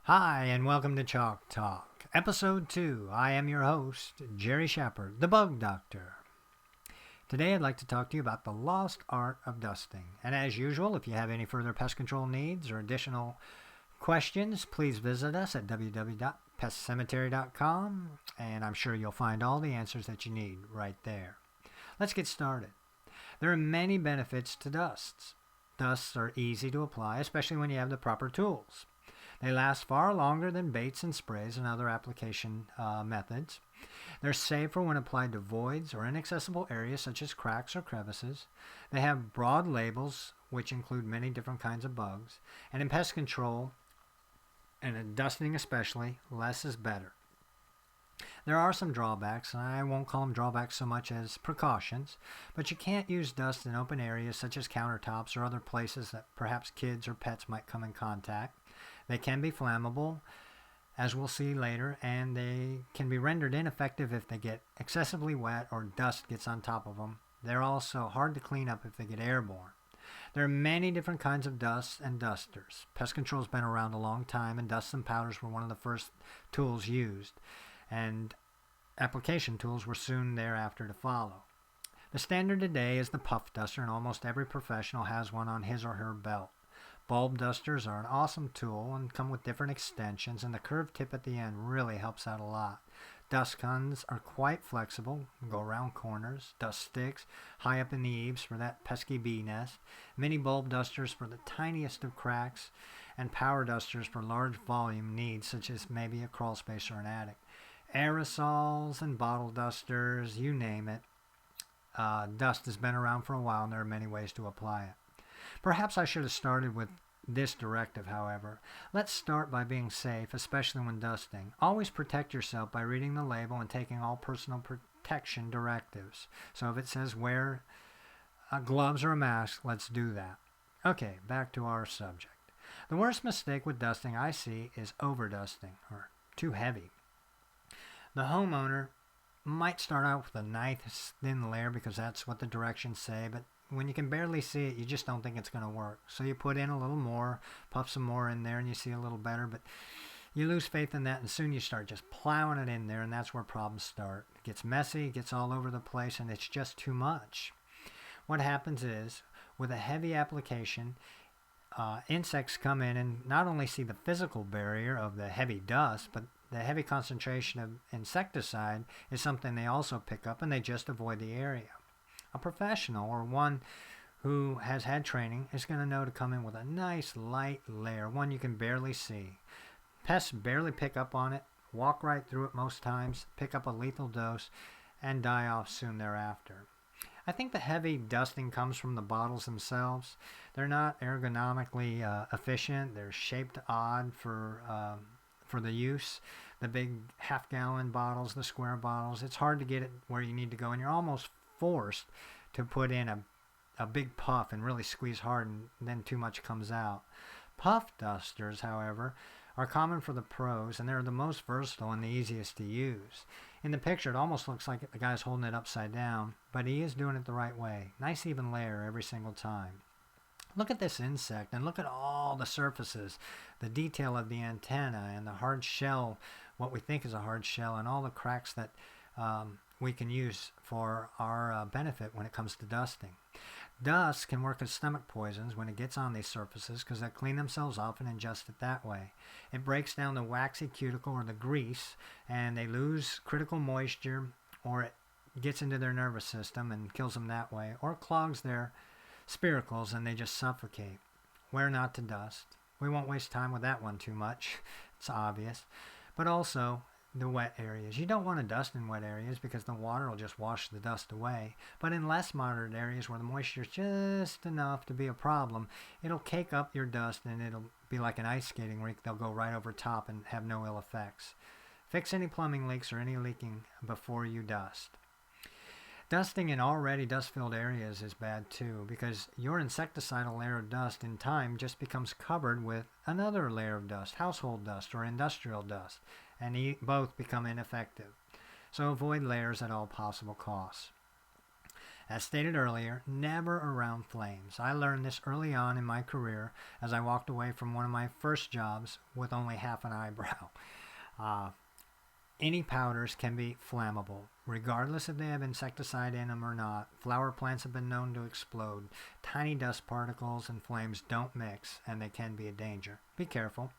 Hi, and welcome to Chalk Talk, Episode 2. I am your host, Jerry Shepard, the Bug Doctor. Today I'd like to talk to you about the lost art of dusting. And as usual, if you have any further pest control needs or additional questions, please visit us at www.pestcemetery.com, and I'm sure you'll find all the answers that you need right there. Let's get started. There are many benefits to dusts. Dusts are easy to apply, especially when you have the proper tools. They last far longer than baits and sprays and other application methods. They're safer when applied to voids or inaccessible areas such as cracks or crevices. They have broad labels, which include many different kinds of bugs. And in pest control, and in dusting especially, less is better. There are some drawbacks, and I won't call them drawbacks so much as precautions, but you can't use dust in open areas such as countertops or other places that perhaps kids or pets might come in contact. They can be flammable, as we'll see later, and they can be rendered ineffective if they get excessively wet or dust gets on top of them. They're also hard to clean up if they get airborne. There are many different kinds of dusts and dusters. Pest control has been around a long time, and dusts and powders were one of the first tools used, and application tools were soon thereafter to follow. The standard today is the puff duster, and almost every professional has one on his or her belt. Bulb dusters are an awesome tool and come with different extensions, and the curved tip at the end really helps out a lot. Dust guns are quite flexible, go around corners. Dust sticks high up in the eaves for that pesky bee nest. Mini bulb dusters for the tiniest of cracks, and power dusters for large volume needs such as maybe a crawl space or an attic. Aerosols and bottle dusters, you name it. Dust has been around for a while, and there are many ways to apply it. Perhaps I should have started with this directive, however. Let's start by being safe, especially when dusting. Always protect yourself by reading the label and taking all personal protection directives. So if it says wear gloves or a mask, let's do that. Okay, back to our subject. The worst mistake with dusting I see is overdusting, or too heavy. The homeowner might start out with a nice thin layer because that's what the directions say, but when you can barely see it, you just don't think it's going to work. So you put in a little more, puff some more in there, and you see a little better, but you lose faith in that, and soon you start just plowing it in there, and that's where problems start. It gets messy, it gets all over the place, and it's just too much. What happens is, with a heavy application, insects come in and not only see the physical barrier of the heavy dust, but the heavy concentration of insecticide is something they also pick up, and they just avoid the area. A professional, or one who has had training, is going to know to come in with a nice light layer, one you can barely see. Pests barely pick up on it, walk right through it most times, pick up a lethal dose, and die off soon thereafter. I think the heavy dusting comes from the bottles themselves. They're not ergonomically efficient. They're shaped odd for the use. The big half-gallon bottles, the square bottles, it's hard to get it where you need to go, and you're almost forced to put in a big puff and really squeeze hard, and then too much comes out. Puff dusters, however, are common for the pros, and they're the most versatile and the easiest to use. In the picture, it almost looks like the guy's holding it upside down, but he is doing it the right way. Nice even layer every single time. Look at this insect, and look at all the surfaces, the detail of the antenna, and the hard shell, what we think is a hard shell, and all the cracks that we can use for our benefit when it comes to dusting. Dust can work as stomach poisons when it gets on these surfaces because they clean themselves off and ingest it that way. It breaks down the waxy cuticle or the grease, and they lose critical moisture, or it gets into their nervous system and kills them that way, or clogs their spiracles and they just suffocate. Where not to dust? We won't waste time with that one too much. It's obvious. But also the wet areas. You don't want to dust in wet areas because the water will just wash the dust away. But in less moderate areas where the moisture is just enough to be a problem, it'll cake up your dust and it'll be like an ice skating rink. They'll go right over top and have no ill effects. Fix any plumbing leaks or any leaking before you dust. Dusting in already dust-filled areas is bad too, because your insecticidal layer of dust in time just becomes covered with another layer of dust, household dust or industrial dust, and both become ineffective. So avoid layers at all possible costs. As stated earlier, never around flames. I learned this early on in my career as I walked away from one of my first jobs with only half an eyebrow. Any powders can be flammable, regardless if they have insecticide in them or not. Flower plants have been known to explode. Tiny dust particles and flames don't mix, and they can be a danger. Be careful.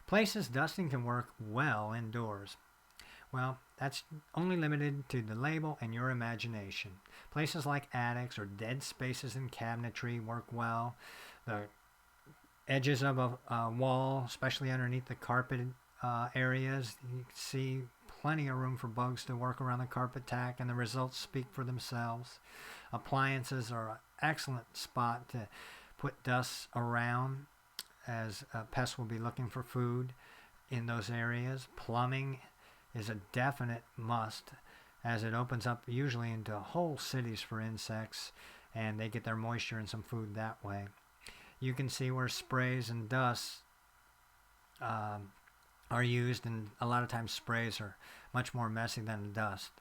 Places dusting can work well indoors. Well, that's only limited to the label and your imagination. Places like attics or dead spaces in cabinetry work well. The edges of a wall, especially underneath the carpet areas, you can see plenty of room for bugs to work around the carpet tack, and the results speak for themselves. Appliances are an excellent spot to put dust around, as pests will be looking for food in those areas. Plumbing is a definite must, as it opens up usually into whole cities for insects, and they get their moisture and some food that way. You can see where sprays and dust are used, and a lot of times sprays are much more messy than the dust.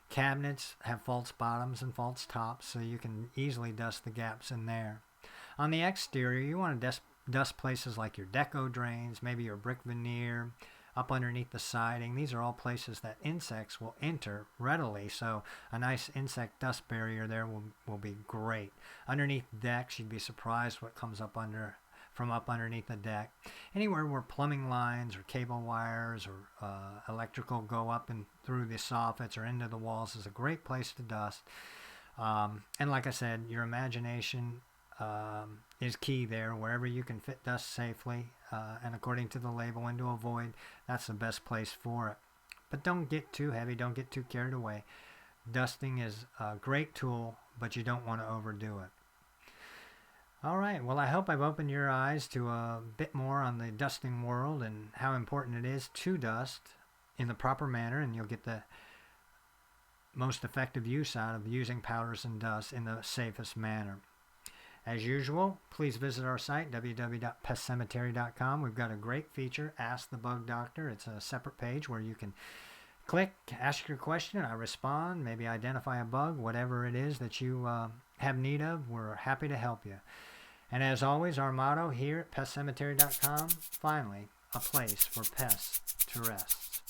Cabinets have false bottoms and false tops, so you can easily dust the gaps in there. On the exterior, you want to dust places like your deco drains, maybe your brick veneer, up underneath the siding. These are all places that insects will enter readily, so a nice insect dust barrier there will be great. Underneath decks, you'd be surprised what comes up from underneath the deck. Anywhere where plumbing lines or cable wires or electrical go up and through the soffits or into the walls is a great place to dust. And like I said, your imagination is key there. Wherever you can fit dust safely and according to the label and to avoid, that's the best place for it. But don't get too heavy, don't get too carried away. Dusting is a great tool, but you don't want to overdo it. All right, well, I hope I've opened your eyes to a bit more on the dusting world and how important it is to dust in the proper manner, and you'll get the most effective use out of using powders and dust in the safest manner. As usual, please visit our site, www.pestcemetery.com. We've got a great feature, Ask the Bug Doctor. It's a separate page where you can click, ask your question, I respond, maybe identify a bug, whatever it is that you have need of. We're happy to help you. And as always, our motto here at pestcemetery.com, finally, a place for pests to rest.